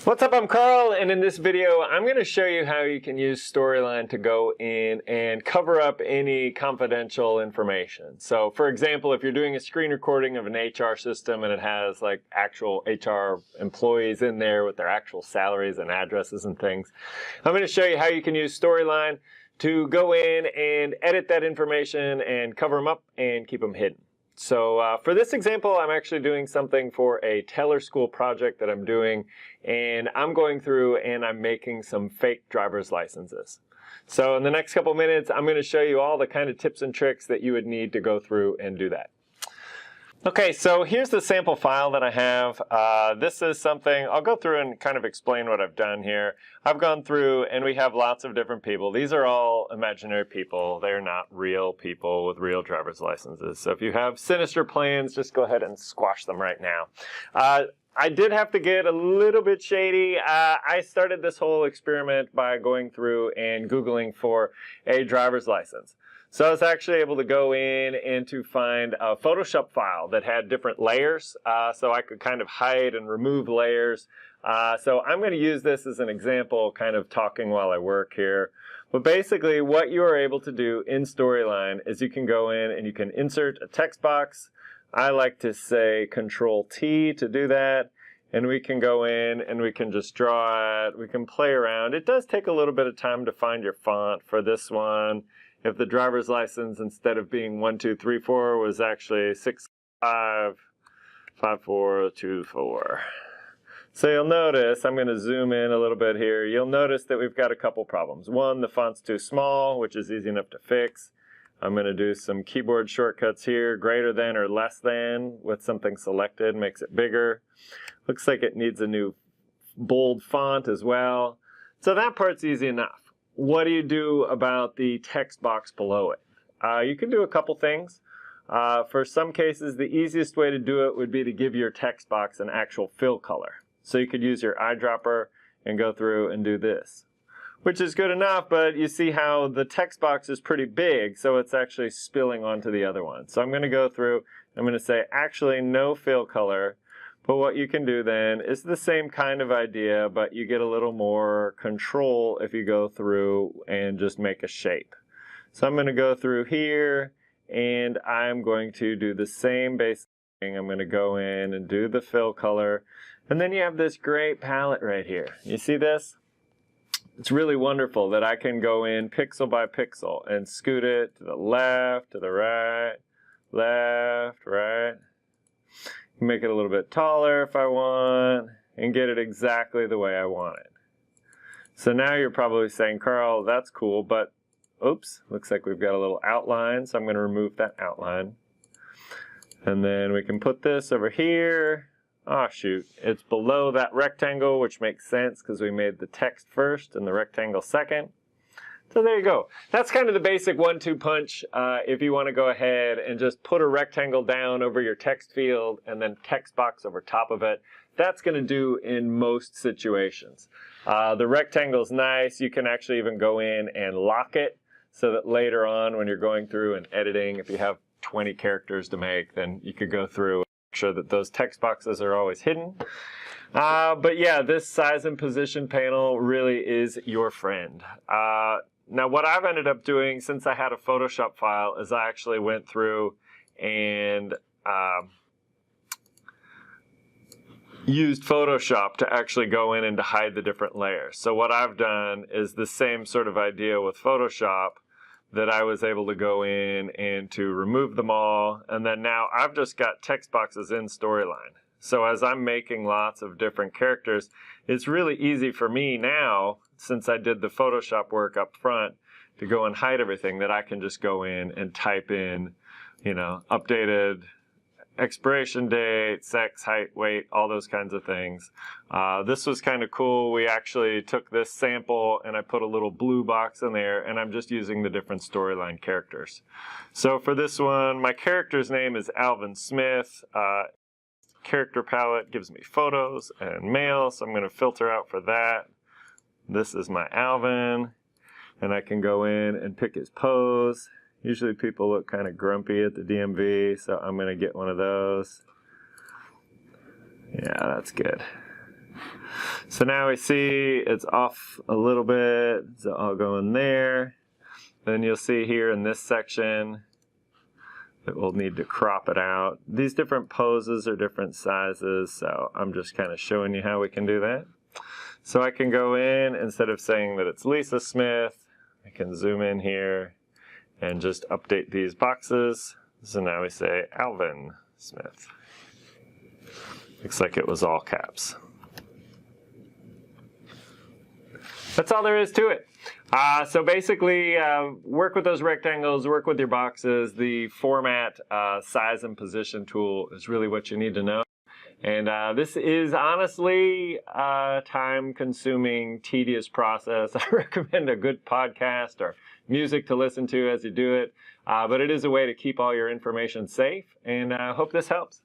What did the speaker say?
What's up, I'm Karl, and in this video I'm going to show you how you can use Storyline to go in and cover up any confidential information. So for example, if you're doing a screen recording of an HR system and it has like actual HR employees in there with their actual salaries and addresses and things, I'm going to show you how you can use Storyline to go in and edit that information and cover them up and keep them hidden. So for this example, I'm actually doing something for a teller school project that I'm doing, and I'm going through and I'm making some fake driver's licenses. So in the next couple minutes, I'm going to show you all the kind of tips and tricks that you would need to go through and do that. Okay, so here's the sample file that I have. This is something, I'll go through and kind of explain what I've done here. I've gone through and we have lots of different people. These are all imaginary people. They're not real people with real driver's licenses. So if you have sinister plans, just go ahead and squash them right now. I did have to get a little bit shady. I started this whole experiment by going through and Googling for a driver's license. So I was actually able to go in and to find a Photoshop file that had different layers, so I could kind of hide and remove layers. So I'm going to use this as an example, kind of talking while I work here. But basically what you are able to do in Storyline is you can go in and you can insert a text box. I like to say Control T to do that. And we can go in and we can just draw it. We can play around. It does take a little bit of time to find your font for this one. If the driver's license, instead of being 1234, was actually 655424. So you'll notice, I'm going to zoom in a little bit here. You'll notice that we've got a couple problems. One, the font's too small, which is easy enough to fix. I'm going to do some keyboard shortcuts here. Greater than or less than with something selected makes it bigger. Looks like it needs a new bold font as well. So that part's easy enough. What do you do about the text box below it? You can do a couple things. For some cases, the easiest way to do it would be to give your text box an actual fill color. So you could use your eyedropper and go through and do this, which is good enough, but you see how the text box is pretty big, so it's actually spilling onto the other one. So I'm going to go through, I'm going to say actually no fill color. But what you can do then is the same kind of idea, but you get a little more control if you go through and just make a shape. So I'm going to go through here and I'm going to do the same basic thing. I'm going to go in and do the fill color. And then you have this great palette right here. You see this? It's really wonderful that I can go in pixel by pixel and scoot it to the left, to the right, left, right. Make it a little bit taller if I want, and get it exactly the way I want it. So now you're probably saying, Karl, that's cool, but oops, looks like we've got a little outline, so I'm going to remove that outline. And then we can put this over here. Oh shoot, it's below that rectangle, which makes sense because we made the text first and the rectangle second. So there you go. That's kind of the basic 1-2 punch if you want to go ahead and just put a rectangle down over your text field and then text box over top of it. That's going to do in most situations. The rectangle is nice. You can actually even go in and lock it so that later on when you're going through and editing, if you have 20 characters to make, then you could go through and make sure that those text boxes are always hidden. But yeah, this size and position panel really is your friend. Now what I've ended up doing since I had a Photoshop file is I actually went through and used Photoshop to actually go in and to hide the different layers. So what I've done is the same sort of idea with Photoshop, that I was able to go in and to remove them all, and then now I've just got text boxes in Storyline. So as I'm making lots of different characters, it's really easy for me now, since I did the Photoshop work up front, to go and hide everything, that I can just go in and type in, you know, updated expiration date, sex, height, weight, all those kinds of things. This was kind of cool. We actually took this sample and I put a little blue box in there, and I'm just using the different Storyline characters. So for this one, my character's name is Alvin Smith. Character palette gives me photos and male, so I'm going to filter out for that. This is my Alvin, and I can go in and pick his pose. Usually people look kind of grumpy at the DMV, so I'm going to get one of those. Yeah, that's good. So now we see it's off a little bit, so I'll go in there. Then you'll see here in this section that we'll need to crop it out. These different poses are different sizes, so I'm just kind of showing you how we can do that. So I can go in, instead of saying that it's Lisa Smith, I can zoom in here and just update these boxes. So now we say Alvin Smith. Looks like it was all caps. That's all there is to it. So basically, work with those rectangles, work with your boxes. The format, size, and position tool is really what you need to know. And this is honestly a time-consuming, tedious process. I recommend a good podcast or music to listen to as you do it. But it is a way to keep all your information safe, and I hope this helps.